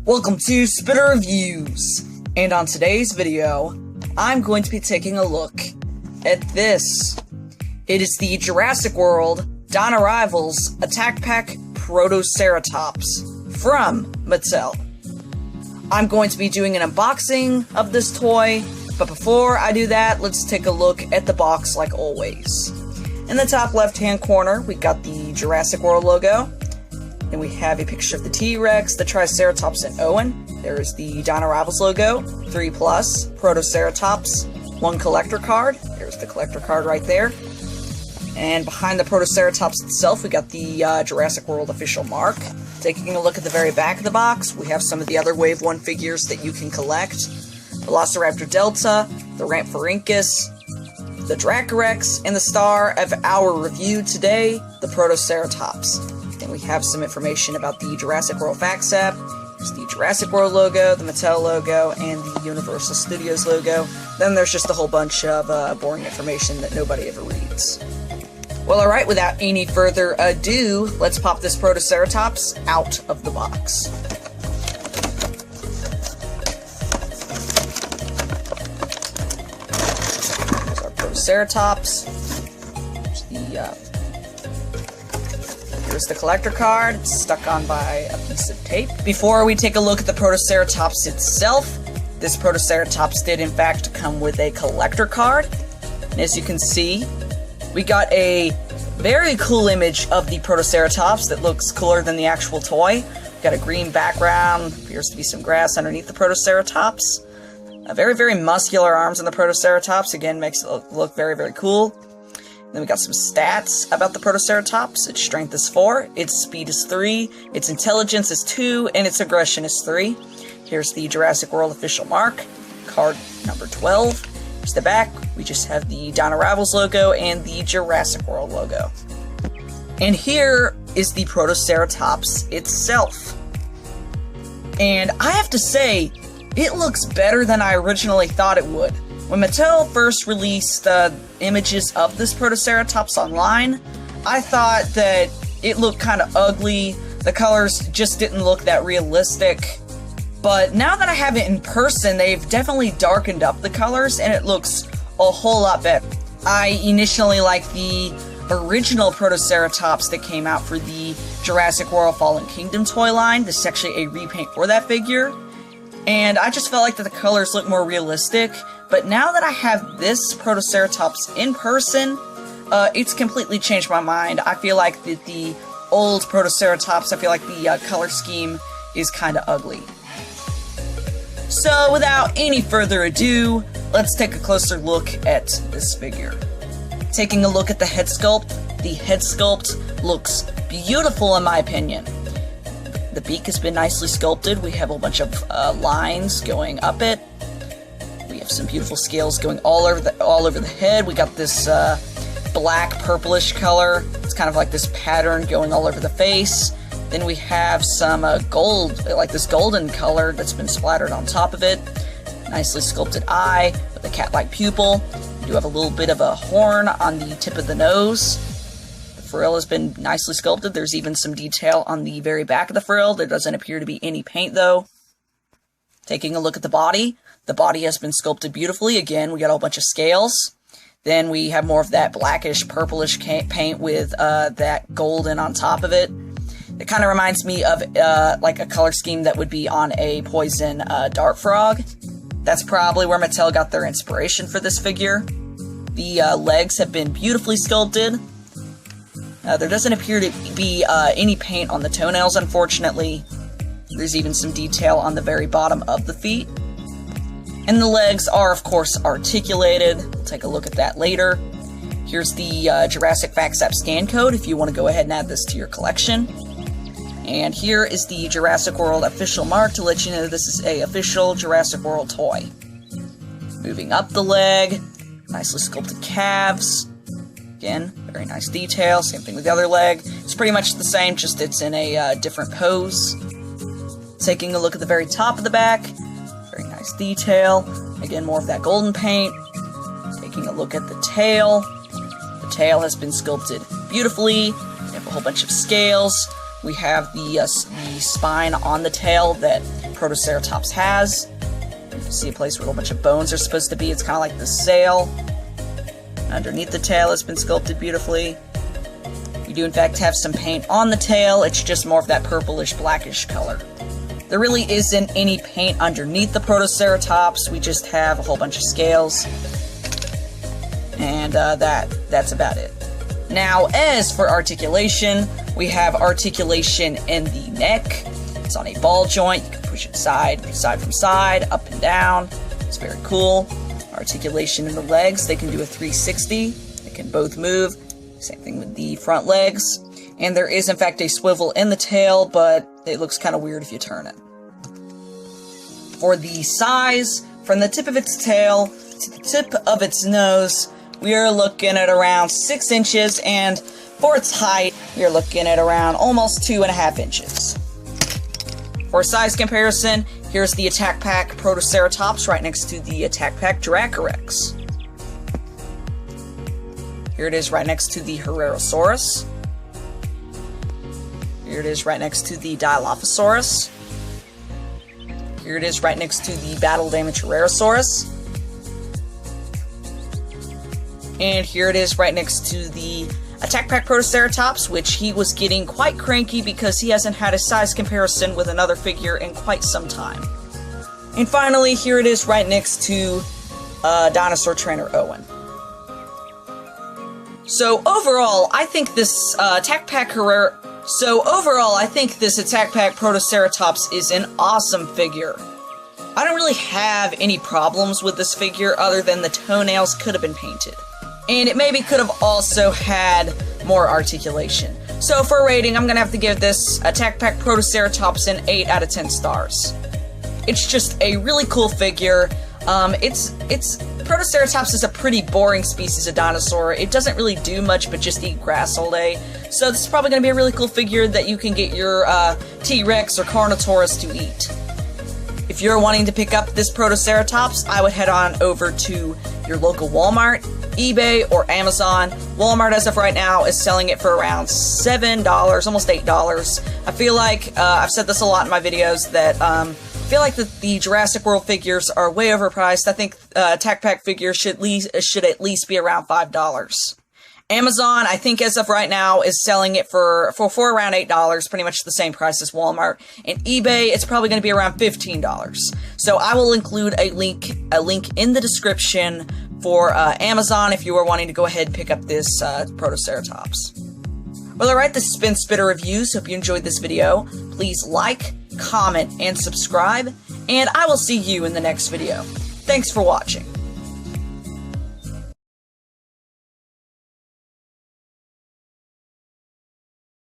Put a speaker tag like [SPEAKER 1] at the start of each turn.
[SPEAKER 1] Welcome to Spitter Reviews, and on today's video, I'm going to be taking a look at this. It is the Jurassic World Dino Rivals Attack Pack Protoceratops from Mattel. I'm going to be doing an unboxing of this toy, but before I do that, let's take a look at the box like always. In the top left-hand corner, we got the Jurassic World logo. Then we have a picture of the T-Rex, the Triceratops, and Owen. There's the Dino Rivals logo, 3+, Protoceratops, 1 collector card. There's the collector card right there. And behind the Protoceratops itself, we got the Jurassic World official mark. Taking a look at the very back of the box, we have some of the other Wave 1 figures that you can collect. Velociraptor Delta, the Rampharinkus, the Dracorex, and the star of our review today, the Protoceratops. Then we have some information about the Jurassic World fact set. There's the Jurassic World logo, the Mattel logo, and the Universal Studios logo. Then there's just a whole bunch of boring information that nobody ever reads. Well, alright, without any further ado, let's pop this Protoceratops out of the box. There's our Protoceratops. Here's the collector card. It's stuck on by a piece of tape. Before we take a look at the Protoceratops itself, this Protoceratops did in fact come with a collector card. And as you can see, we got a very cool image of the Protoceratops that looks cooler than the actual toy. Got a green background, appears to be some grass underneath the Protoceratops. Very, very muscular arms on the Protoceratops, again makes it look very, very cool. Then we got some stats about the Protoceratops. Its strength is 4, its speed is 3, its intelligence is 2, and its aggression is 3. Here's the Jurassic World official mark, card number 12. Here's the back. We just have the Dino Rivals logo and the Jurassic World logo. And here is the Protoceratops itself. And I have to say, it looks better than I originally thought it would. When Mattel first released images of this Protoceratops online, I thought that it looked kind of ugly, the colors just didn't look that realistic, but now that I have it in person, they've definitely darkened up the colors, and it looks a whole lot better. I initially liked the original Protoceratops that came out for the Jurassic World Fallen Kingdom toy line. This is actually a repaint for that figure, and I just felt like that the colors look more realistic. But now that I have this Protoceratops in person, it's completely changed my mind. I feel like that the old Protoceratops, I feel like the color scheme is kind of ugly. So without any further ado, let's take a closer look at this figure. Taking a look at the head sculpt looks beautiful in my opinion. The beak has been nicely sculpted. We have a bunch of lines going up it. We have some beautiful scales going all over the head. We got this black purplish color. It's kind of like this pattern going all over the face. Then we have some gold, like this golden color that's been splattered on top of it. Nicely sculpted eye with a cat-like pupil. We do have a little bit of a horn on the tip of the nose. The frill has been nicely sculpted. There's even some detail on the very back of the frill. There doesn't appear to be any paint though. Taking a look at the body has been sculpted beautifully. Again, we got a whole bunch of scales. Then we have more of that blackish, purplish paint with that golden on top of it. It kind of reminds me of like a color scheme that would be on a poison dart frog. That's probably where Mattel got their inspiration for this figure. The legs have been beautifully sculpted. There doesn't appear to be any paint on the toenails, unfortunately. There's even some detail on the very bottom of the feet. And the legs are, of course, articulated. We'll take a look at that later. Here's the Jurassic FactSap scan code if you want to go ahead and add this to your collection. And here is the Jurassic World official mark to let you know this is an official Jurassic World toy. Moving up the leg, nicely sculpted calves. Again, very nice detail. Same thing with the other leg. It's pretty much the same, just it's in a different pose. Taking a look at the very top of the back. Very nice detail. Again, more of that golden paint. Taking a look at the tail. The tail has been sculpted beautifully. We have a whole bunch of scales. We have the spine on the tail that Protoceratops has. You can see a place where a whole bunch of bones are supposed to be. It's kind of like the sail. Underneath the tail has been sculpted beautifully. We do in fact have some paint on the tail. It's just more of that purplish blackish color. There really isn't any paint underneath the Protoceratops. We just have a whole bunch of scales. And that's about it. Now, as for articulation, we have articulation in the neck. It's on a ball joint. You can push it side from side, up and down. It's very cool. Articulation in the legs. They can do a 360. They can both move. Same thing with the front legs. And there is, in fact, a swivel in the tail, but it looks kind of weird if you turn it. For the size, from the tip of its tail to the tip of its nose, we are looking at around 6 inches, and for its height, you're looking at around almost 2.5 inches. For size comparison, here's the Attack Pack Protoceratops right next to the Attack Pack Dracorex. Here it is right next to the Herrerasaurus. Here it is right next to the Dilophosaurus. Here it is right next to the Battle Damage Herrerasaurus. And here it is right next to the Attack Pack Protoceratops, which he was getting quite cranky because he hasn't had a size comparison with another figure in quite some time. And finally, here it is right next to Dinosaur Trainer Owen. So overall, I think this Attack Pack Protoceratops is an awesome figure. I don't really have any problems with this figure other than the toenails could have been painted. And it maybe could have also had more articulation. So for a rating, I'm gonna have to give this Attack Pack Protoceratops an 8 out of 10 stars. It's just a really cool figure. Protoceratops is a pretty boring species of dinosaur. It doesn't really do much but just eat grass all day. So this is probably gonna be a really cool figure that you can get your T-Rex or Carnotaurus to eat. If you're wanting to pick up this Protoceratops, I would head on over to your local Walmart, eBay, or Amazon. Walmart, as of right now, is selling it for around $7, almost $8. I feel like, I've said this a lot in my videos, that I feel like the Jurassic World figures are way overpriced. I think Attack Pack figures should at least be around $5. Amazon, I think as of right now, is selling it for around $8, pretty much the same price as Walmart. And eBay, it's probably going to be around $15. So I will include a link in the description for Amazon if you are wanting to go ahead and pick up this Protoceratops. Well, alright, this has been Spitter Reviews. Hope you enjoyed this video. Please like, comment, and subscribe, and I will see you in the next video. Thanks for watching.